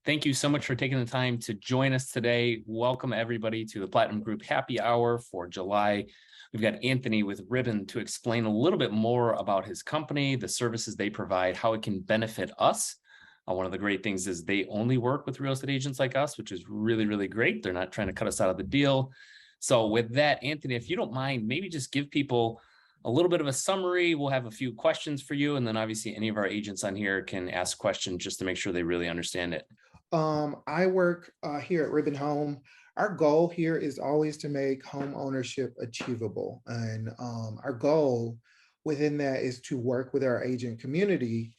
Thank you so much for taking the time to join us today. Welcome everybody to the Platinum Group Happy Hour for July. We've got Anthony with Ribbon to explain a little bit more about his company, the services they provide, how it can benefit us. One of the great things is they only work with real estate agents like us, which is really, really great. They're not trying to cut us out of the deal. So with that, Anthony, if you don't mind, maybe just give people a little bit of a summary. We'll have a few questions for you. And then obviously any of our agents on here can ask questions just to make sure they really understand it. I work here at Ribbon Home. Our goal here is always to make home ownership achievable. And our goal within that is to work with our agent community,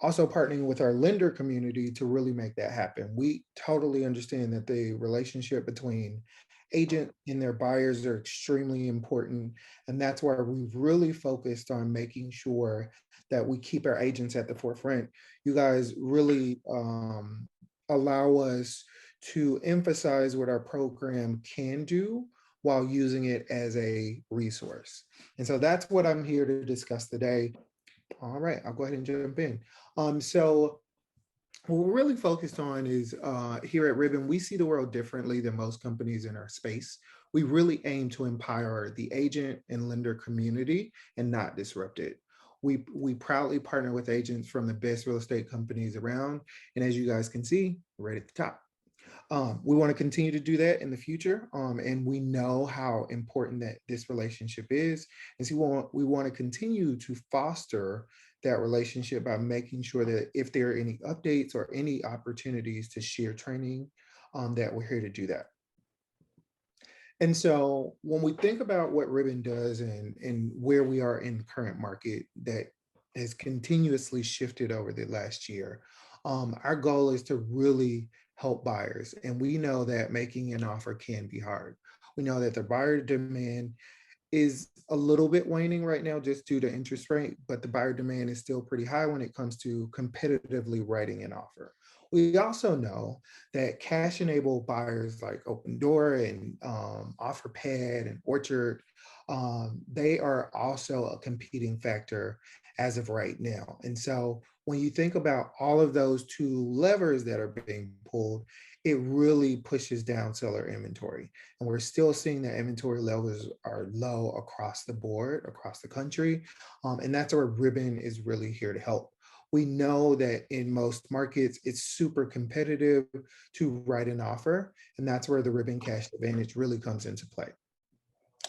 also partnering with our lender community to really make that happen. We totally understand that the relationship between agent and their buyers are extremely important. And that's why we've really focused on making sure that we keep our agents at the forefront. You guys really allow us to emphasize what our program can do while using it as a resource. And so that's what I'm here to discuss today. All right, I'll go ahead and jump in. So what we're really focused on is here at Ribbon, we see the world differently than most companies in our space. We really aim to empower the agent and lender community and not disrupt it. We proudly partner with agents from the best real estate companies around. And as you guys can see, right at the top. We want to continue to do that in the future. And we know how important that this relationship is. And so we want to continue to foster that relationship by making sure that if there are any updates or any opportunities to share training, that we're here to do that. And so when we think about what Ribbon does and where we are in the current market that has continuously shifted over the last year, our goal is to really help buyers. And we know that making an offer can be hard. We know that the buyer demand is a little bit waning right now just due to interest rate, but the buyer demand is still pretty high when it comes to competitively writing an offer. We also know that cash enabled buyers like Opendoor and OfferPad and Orchard, they are also a competing factor as of right now. And so when you think about all of those two levers that are being pulled, it really pushes down seller inventory. And we're still seeing that inventory levels are low across the board, across the country. And that's where Ribbon is really here to help. We know that in most markets, it's super competitive to write an offer. And that's where the Ribbon Cash Advantage really comes into play.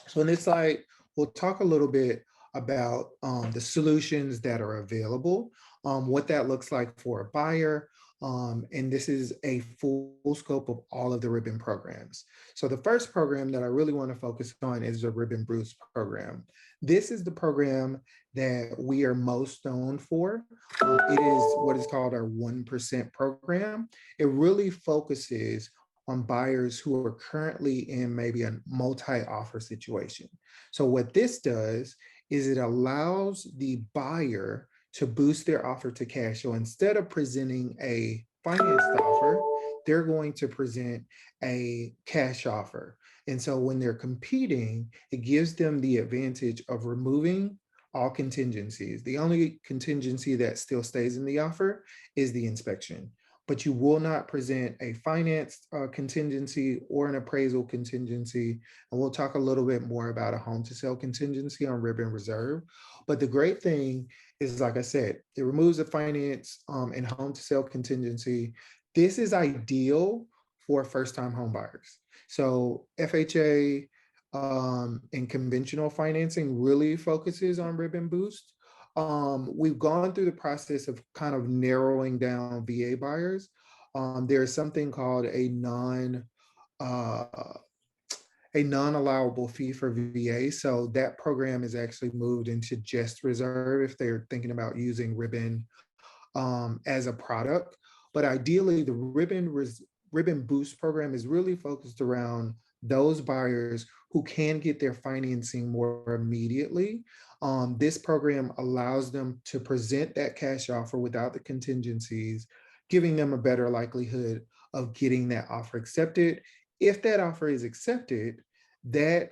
So in this slide, we'll talk a little bit about the solutions that are available, what that looks like for a buyer, and this is a full scope of all of the Ribbon programs. So the first program that I really want to focus on is the Ribbon Boost program. This is the program that we are most known for. It is what is called our 1% program. It really focuses on buyers who are currently in maybe a multi-offer situation. So what this does is it allows the buyer to boost their offer to cash. So instead of presenting a financed offer, they're going to present a cash offer. And so when they're competing, it gives them the advantage of removing all contingencies. The only contingency that still stays in the offer is the inspection, but you will not present a finance contingency or an appraisal contingency. And we'll talk a little bit more about a home to sell contingency on Ribbon Reserve. But the great thing is, like I said, it removes the finance and home to sell contingency. This is ideal for first-time home buyers. So FHA and conventional financing really focuses on Ribbon Boost. We've gone through the process of kind of narrowing down VA buyers. There's something called uh, a non-allowable fee for VA. So that program is actually moved into just reserve if they're thinking about using Ribbon as a product. But ideally, the Ribbon Boost program is really focused around those buyers who can get their financing more immediately. This program allows them to present that cash offer without the contingencies, giving them a better likelihood of getting that offer accepted. If that offer is accepted, that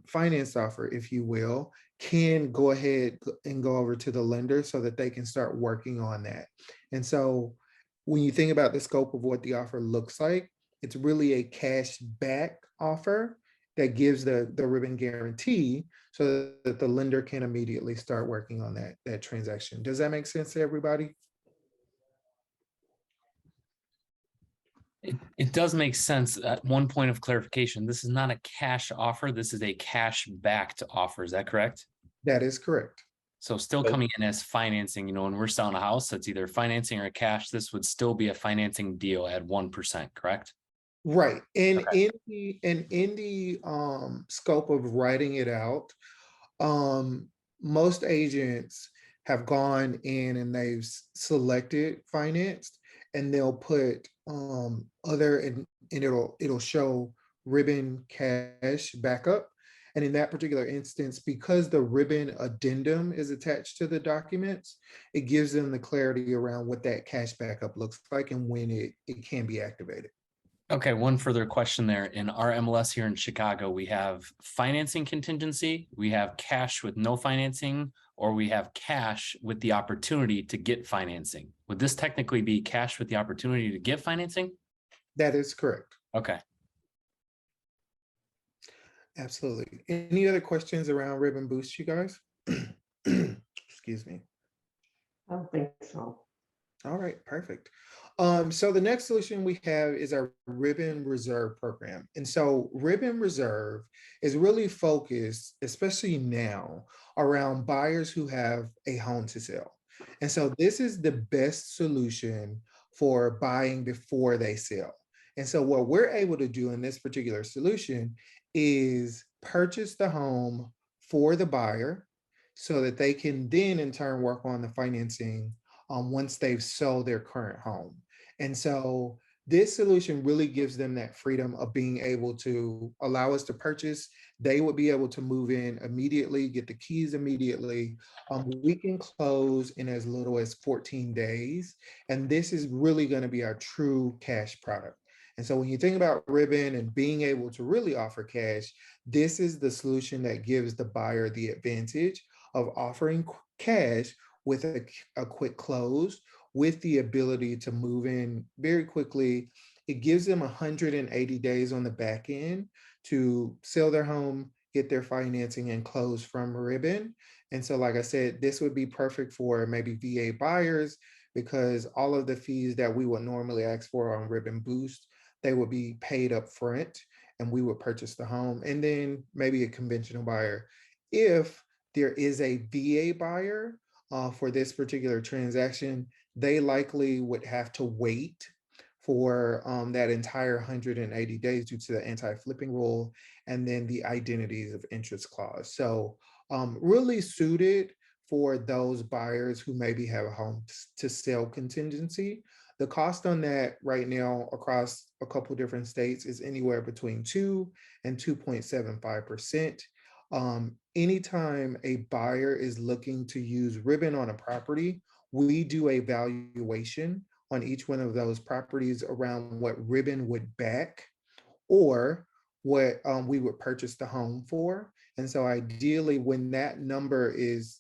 finance offer, if you will, can go ahead and go over to the lender so that they can start working on that. And so when you think about the scope of what the offer looks like, it's really a cash back offer that gives the ribbon guarantee so that the lender can immediately start working on that transaction. Does that make sense to everybody? It does make sense. At one point of clarification, this is not a cash offer. This is a cash backed offer. Is that correct? That is correct. So still coming in as financing, when we're selling a house, that's either financing or cash. This would still be a financing deal at 1%, correct? Right. And Okay. in the scope of writing it out, um, most agents have gone in and they've selected financed, and they'll put other, and it'll show ribbon cash backup. And in that particular instance, because the ribbon addendum is attached to the documents, it gives them the clarity around what that cash backup looks like and when it can be activated. Okay, one further question there. In our MLS here in Chicago, we have financing contingency, we have cash with no financing, or we have cash with the opportunity to get financing. Would this technically be cash with the opportunity to get financing? That is correct. Okay. Absolutely. Any other questions around Ribbon Boost, you guys? Excuse me. I don't think so. All right, perfect. So the next solution we have is our Ribbon Reserve program. And so Ribbon Reserve is really focused, especially now, around buyers who have a home to sell. And so this is the best solution for buying before they sell. And so what we're able to do in this particular solution is purchase the home for the buyer so that they can then in turn work on the financing once they've sold their current home. And so this solution really gives them that freedom of being able to allow us to purchase. They would be able to move in immediately, get the keys immediately. We can close in as little as 14 days. And this is really going to be our true cash product. And so when you think about Ribbon and being able to really offer cash, this is the solution that gives the buyer the advantage of offering cash with a quick close, with the ability to move in very quickly. It gives them 180 days on the back end to sell their home, get their financing, and close from Ribbon. And so, like I said, this would be perfect for maybe VA buyers because all of the fees that we would normally ask for on Ribbon Boost, they would be paid up front and we would purchase the home. And then maybe a conventional buyer. If there is a VA buyer for this particular transaction, they likely would have to wait for that entire 180 days due to the anti-flipping rule and then the identities of interest clause. So really suited for those buyers who maybe have a home to sell contingency. The cost on that right now across a couple different states is anywhere between 2 and 2.75%. Anytime a buyer is looking to use Ribbon on a property, we do a valuation on each one of those properties around what Ribbon would back or what we would purchase the home for. And so ideally, when that number is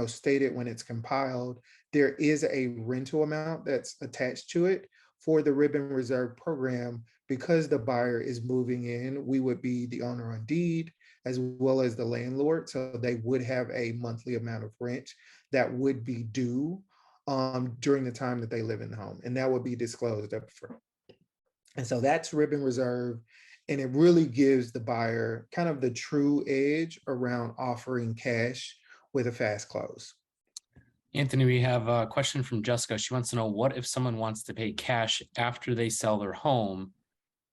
stated when it's compiled, there is a rental amount that's attached to it for the Ribbon Reserve program. Because the buyer is moving in, we would be the owner on deed as well as the landlord. So they would have a monthly amount of rent that would be due during the time that they live in the home. And that would be disclosed up front. And so that's Ribbon Reserve. And it really gives the buyer kind of the true edge around offering cash with a fast close. Anthony, we have a question from Jessica. She wants to know, what if someone wants to pay cash after they sell their home?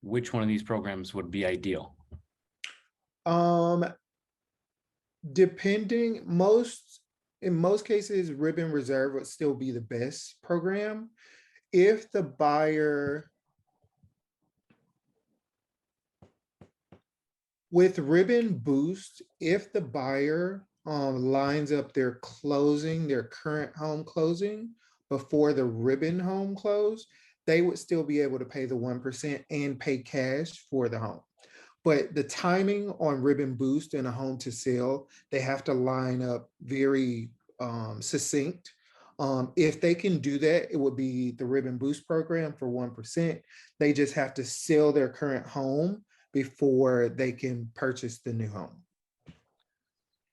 Which one of these programs would be ideal? Depending, in most cases, Ribbon Reserve would still be the best program. If the buyer, with Ribbon Boost, if the buyer lines up their closing, their current home closing before the Ribbon home close, they would still be able to pay the 1% and pay cash for the home. But the timing on Ribbon Boost and a home to sell, they have to line up very succinct. If they can do that, it would be the Ribbon Boost program for 1%. They just have to sell their current home before they can purchase the new home.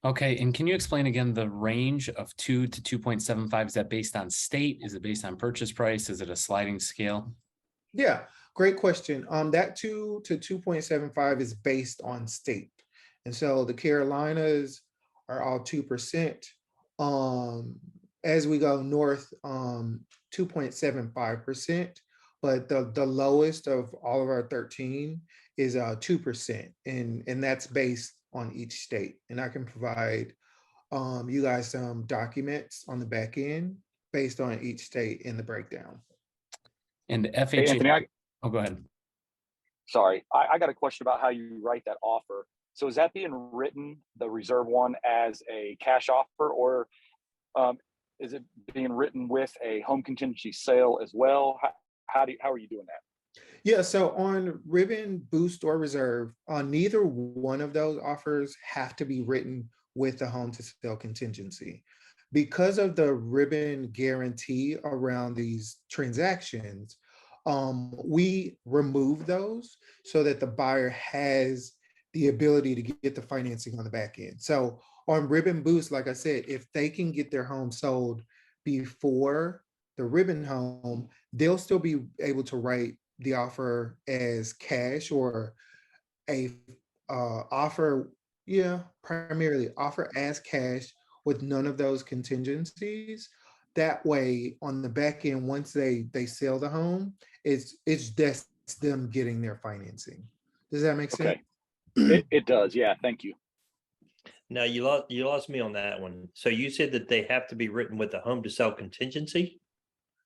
Okay, and can you explain again the range of 2 to 2.75? Is that based on state? Is it based on purchase price? Is it a sliding scale? Yeah, great question. That 2 to 2.75 is based on state. And so the Carolinas are all 2%. As we go north, 2.75%. But the lowest of all of our 13 is 2%. And that's based on each state. And I can provide you guys some documents on the back end based on each state in the breakdown. And Hey, FHA, Anthony, oh, go ahead. sorry, I got a question about how you write that offer. So is that being written, the reserve one, as a cash offer, or is it being written with a home contingency sale as well? How are you doing that? Yeah, so on Ribbon, Boost, or Reserve, neither one of those offers have to be written with the home to sell contingency. Because of the Ribbon guarantee around these transactions, we remove those so that the buyer has the ability to get the financing on the back end. So on Ribbon Boost, like I said, if they can get their home sold before the Ribbon home, they'll still be able to write the offer as cash or a offer, primarily offer as cash with none of those contingencies. That way, on the back end, once they sell the home, it's just them getting their financing. Does that make sense? Okay, it does. Yeah, thank you. Now you lost me on that one. So you said that they have to be written with a home to sell contingency?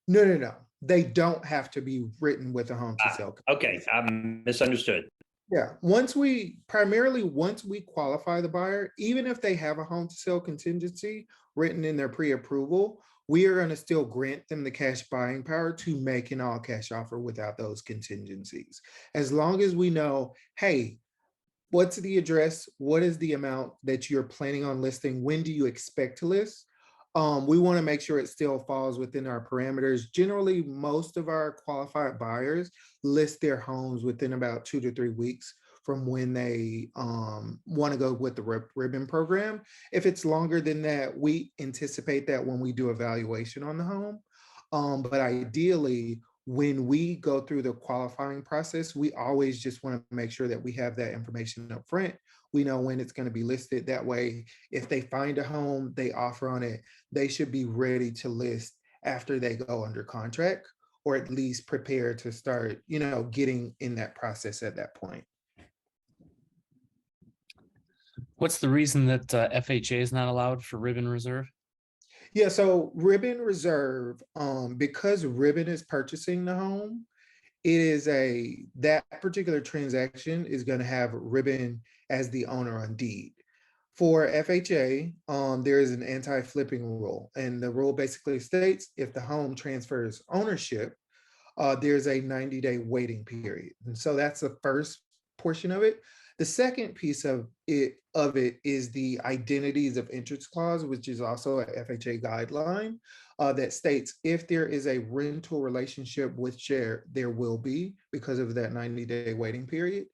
No. They don't have to be written with a home to sell. Okay, I misunderstood. Yeah, once we qualify the buyer, even if they have a home to sell contingency written in their pre-approval, we are going to still grant them the cash buying power to make an all cash offer without those contingencies. As long as we know, hey, what's the address? What is the amount that you're planning on listing? When do you expect to list? We want to make sure it still falls within our parameters. Generally, most of our qualified buyers list their homes within about 2 to 3 weeks from when they want to go with the Ribbon program. If it's longer than that, we anticipate that when we do evaluation on the home. But ideally, when we go through the qualifying process, we always just want to make sure that we have that information up front. We know when it's going to be listed. That way, if they find a home, they offer on it, they should be ready to list after they go under contract, or at least prepare to start, getting in that process at that point. What's the reason that FHA is not allowed for Ribbon Reserve? Yeah, so Ribbon Reserve, because Ribbon is purchasing the home, that particular transaction is going to have Ribbon as the owner on deed. For FHA, there is an anti-flipping rule, and the rule basically states if the home transfers ownership, there's a 90-day waiting period. And so that's the first portion of it. The second piece of it is the identities of interest clause, which is also a FHA guideline that states if there is a rental relationship with share, there will be, because of that 90-day waiting period,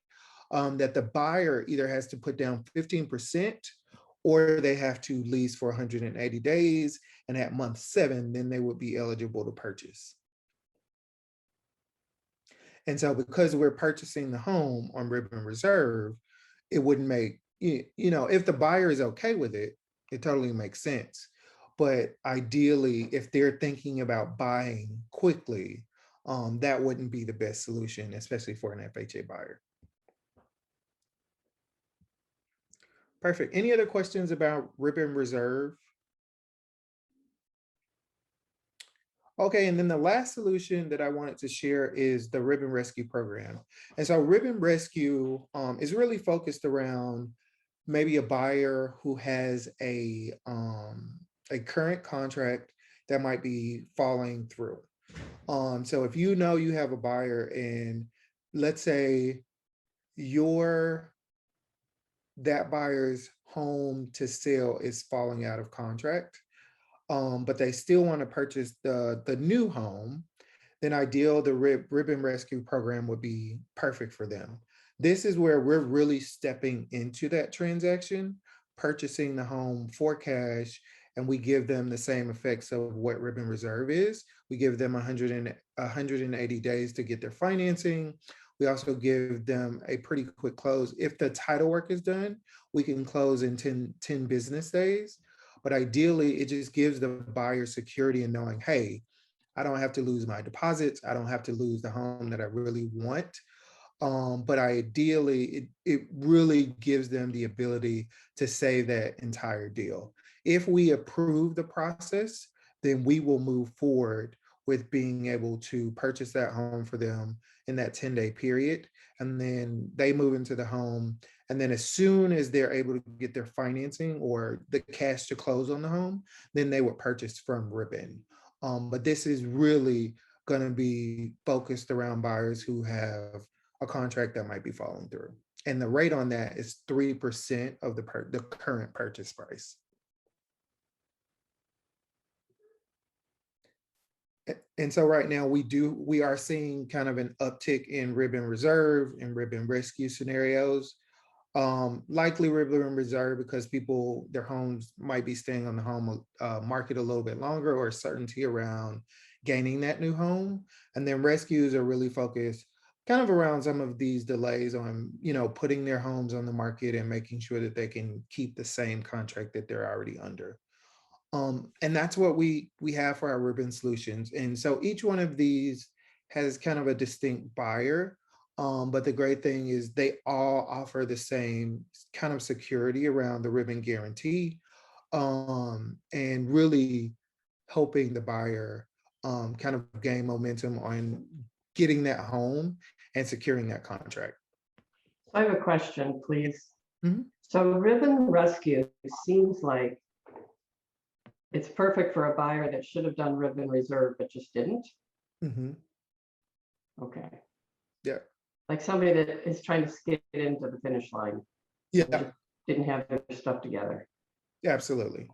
that the buyer either has to put down 15% or they have to lease for 180 days. And at month 7, then they would be eligible to purchase. And so because we're purchasing the home on Ribbon Reserve, it wouldn't make, if the buyer is okay with it, it totally makes sense. But ideally, if they're thinking about buying quickly, that wouldn't be the best solution, especially for an FHA buyer. Perfect. Any other questions about Ribbon Reserve? Okay, and then the last solution that I wanted to share is the Ribbon Rescue program. And so Ribbon Rescue is really focused around maybe a buyer who has a current contract that might be falling through. So if you know you have a buyer and let's say that buyer's home to sell is falling out of contract, but they still want to purchase the new home, then ideal, the Ribbon Rescue program would be perfect for them. This is where we're really stepping into that transaction, purchasing the home for cash, and we give them the same effects of what Ribbon Reserve is. We give them 180 days to get their financing. We also give them a pretty quick close. If the title work is done, we can close in 10 business days. But ideally, it just gives the buyer security in knowing, hey, I don't have to lose my deposits. I don't have to lose the home that I really want. But ideally, it really gives them the ability to save that entire deal. If we approve the process, then we will move forward with being able to purchase that home for them in that 10-day period. And then they move into the home. And then as soon as they're able to get their financing or the cash to close on the home, then they would purchase from Ribbon. But this is really going to be focused around buyers who have a contract that might be falling through. And the rate on that is 3% of the current purchase price. And so right now we are seeing kind of an uptick in Ribbon Reserve and Ribbon Rescue scenarios. Likely Ribbon Reserve because people, their homes might be staying on the home market a little bit longer, or certainty around gaining that new home. And then rescues are really focused kind of around some of these delays on, putting their homes on the market and making sure that they can keep the same contract that they're already under. And that's what we have for our Ribbon solutions. And so each one of these has kind of a distinct buyer. But the great thing is they all offer the same kind of security around the Ribbon guarantee, and really helping the buyer kind of gain momentum on getting that home and securing that contract. I have a question, please. Mhm. So Ribbon Rescue seems like it's perfect for a buyer that should have done Ribbon Reserve, but just didn't. Mhm. Okay. Yeah. Like somebody that is trying to skate into the finish line, Yeah, just didn't have their stuff together. absolutely.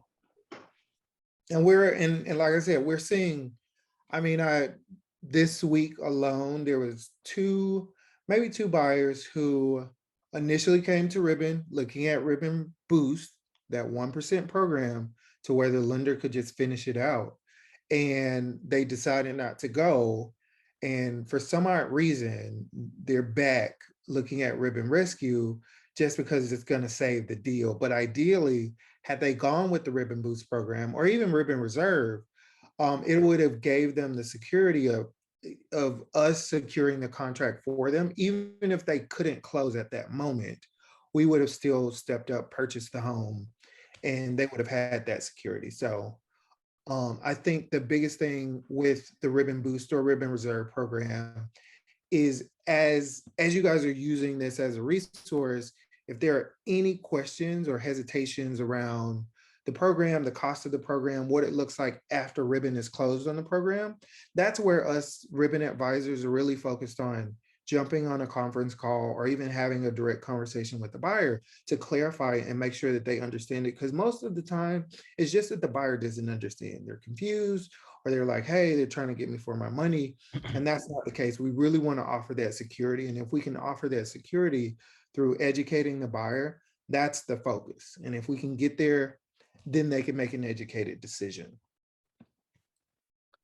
And like I said, we're seeing, this week alone, there was maybe two buyers who initially came to Ribbon looking at Ribbon Boost, that 1% program, to where the lender could just finish it out. And they decided not to go. And for some odd reason, they're back looking at Ribbon Rescue just because it's going to save the deal. But ideally, had they gone with the Ribbon Boost program or even Ribbon Reserve, it would have gave them the security of us securing the contract for them. Even if they couldn't close at that moment, we would have still stepped up, purchased the home, and they would have had that security. So I think the biggest thing with the Ribbon Boost or Ribbon Reserve program is as you guys are using this as a resource, if there are any questions or hesitations around the program, the cost of the program, what it looks like after Ribbon is closed on the program, that's where us Ribbon advisors are really focused on jumping on a conference call or even having a direct conversation with the buyer to clarify and make sure that they understand it. Because most of the time, it's just that the buyer doesn't understand. They're confused, or they're like, hey, they're trying to get me for my money. And that's not the case. We really want to offer that security. And if we can offer that security through educating the buyer, that's the focus. And if we can get there, then they can make an educated decision.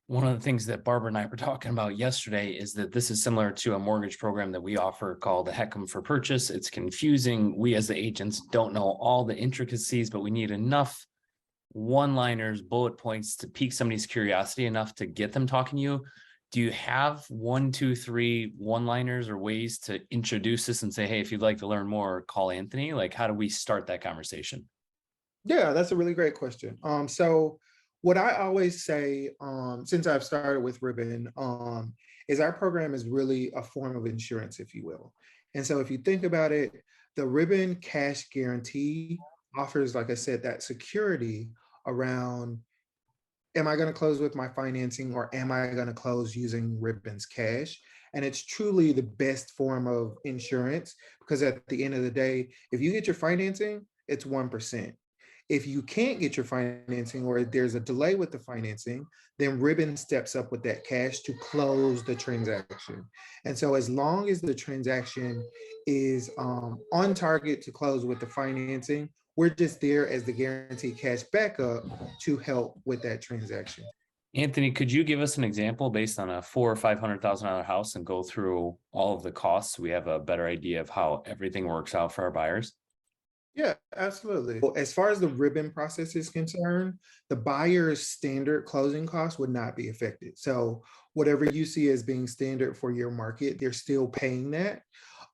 One of the things that Barbara and I were talking about yesterday is that this is similar to a mortgage program that we offer called the HECM for Purchase. It's confusing. We as the agents don't know all the intricacies, but we need enough one-liners, bullet points to pique somebody's curiosity enough to get them talking to you. Do you have 1, 2, 3 one-liners or ways to introduce this and say, hey, if you'd like to learn more, call Anthony? Like, how do we start that conversation? Yeah, that's a really great question. So what I always say, since I've started with Ribbon, is our program is really a form of insurance, if you will. And so if you think about it, the Ribbon Cash Guarantee offers, like I said, that security around, am I going to close with my financing or am I going to close using Ribbon's cash? And it's truly the best form of insurance because at the end of the day, if you get your financing, it's 1%. If you can't get your financing or there's a delay with the financing, then Ribbon steps up with that cash to close the transaction. And so as long as the transaction is on target to close with the financing, we're just there as the guaranteed cash backup to help with that transaction. Anthony, could you give us an example based on a $400,000 or $500,000 house and go through all of the costs? So we have a better idea of how everything works out for our buyers. Yeah, absolutely. Well, as far as the Ribbon process is concerned, the buyer's standard closing costs would not be affected. So whatever you see as being standard for your market, they're still paying that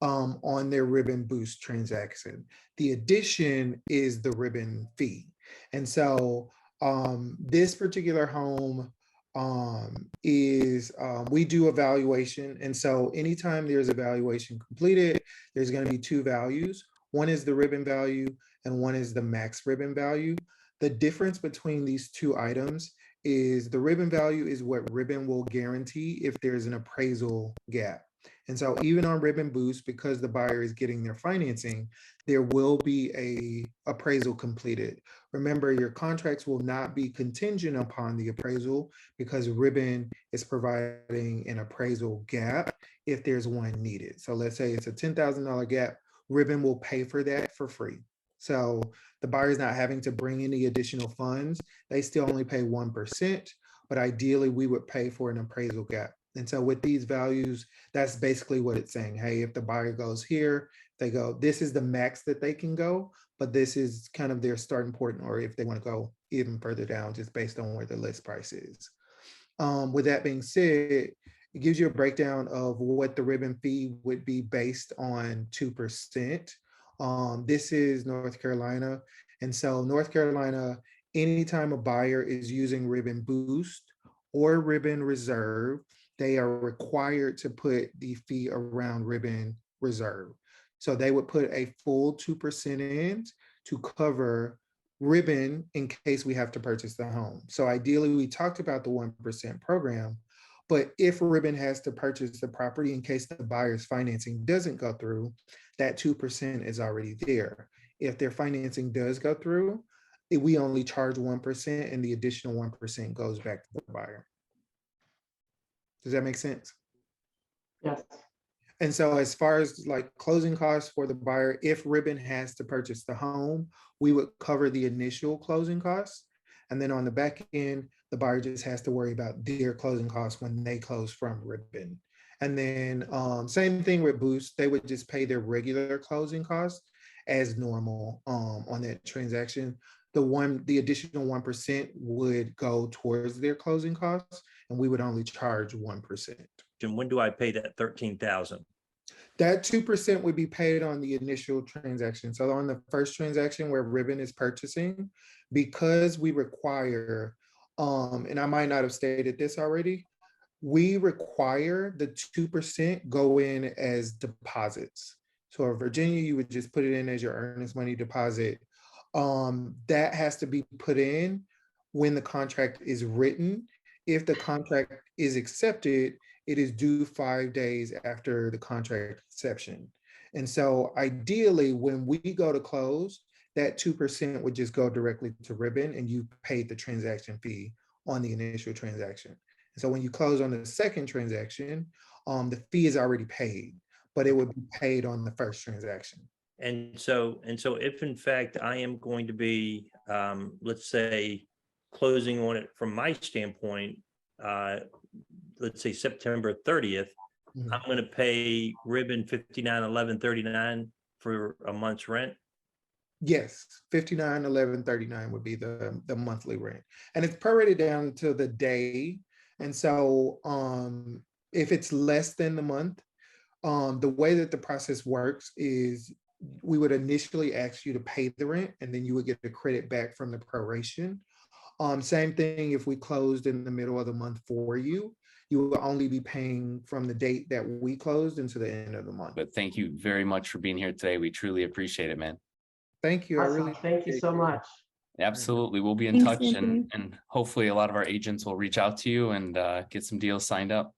on their Ribbon Boost transaction. The addition is the Ribbon fee. And so this particular home we do evaluation. And so anytime there's evaluation completed, there's going to be two values. One is the Ribbon value and one is the max Ribbon value. The difference between these two items is the Ribbon value is what Ribbon will guarantee if there's an appraisal gap. And so even on Ribbon Boost, because the buyer is getting their financing, there will be a appraisal completed. Remember, your contracts will not be contingent upon the appraisal because Ribbon is providing an appraisal gap if there's one needed. So let's say it's a $10,000 gap. Ribbon will pay for that for free. So the buyer is not having to bring any additional funds. They still only pay 1%, but ideally we would pay for an appraisal gap. And so with these values, that's basically what it's saying. Hey, if the buyer goes here, they go, this is the max that they can go, but this is kind of their starting point, or if they want to go even further down, just based on where the list price is. With that being said, it gives you a breakdown of what the Ribbon fee would be based on 2%. This is North Carolina. And so North Carolina, anytime a buyer is using Ribbon Boost or Ribbon Reserve, they are required to put the fee around Ribbon Reserve. So they would put a full 2% in to cover Ribbon in case we have to purchase the home. So ideally, we talked about the 1% program, but if Ribbon has to purchase the property in case the buyer's financing doesn't go through, that 2% is already there. If their financing does go through, we only charge 1% and the additional 1% goes back to the buyer. Does that make sense? Yes. And so as far as like closing costs for the buyer, if Ribbon has to purchase the home, we would cover the initial closing costs. And then on the back end, the buyer just has to worry about their closing costs when they close from Ribbon. And then same thing with Boost, they would just pay their regular closing costs as normal on that transaction. The additional 1% would go towards their closing costs, and we would only charge 1%. And when do I pay that 13,000? That 2% would be paid on the initial transaction. So on the first transaction where Ribbon is purchasing, because we require, and I might not have stated this already, we require the 2% go in as deposits. So in Virginia, you would just put it in as your earnest money deposit. That has to be put in when the contract is written. If the contract is accepted, it is due 5 days after the contract exception. And so ideally, when we go to close, that 2% would just go directly to Ribbon and you paid the transaction fee on the initial transaction. And so when you close on the second transaction, the fee is already paid, but it would be paid on the first transaction. And so if in fact I am going to be, let's say, closing on it from my standpoint, let's say September 30th, Mhm. I'm going to pay Ribbon $59.11.39 for a month's rent. Yes, $59.11.39 would be the monthly rent, and it's prorated down to the day. And so, if it's less than the month, the way that the process works is we would initially ask you to pay the rent, and then you would get the credit back from the proration. Same thing if we closed in the middle of the month for you, you will only be paying from the date that we closed into the end of the month. But thank you very much for being here today. We truly appreciate it, man. Thank you. I Awesome. really Thank you so appreciate it. much. Absolutely. We'll be in Thanks, touch Anthony. and hopefully a lot of our agents will reach out to you and get some deals signed up.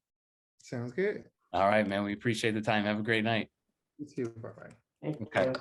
Sounds good. All right, man. We appreciate the time. Have a great night. You too. Bye-bye. Thank Okay. you.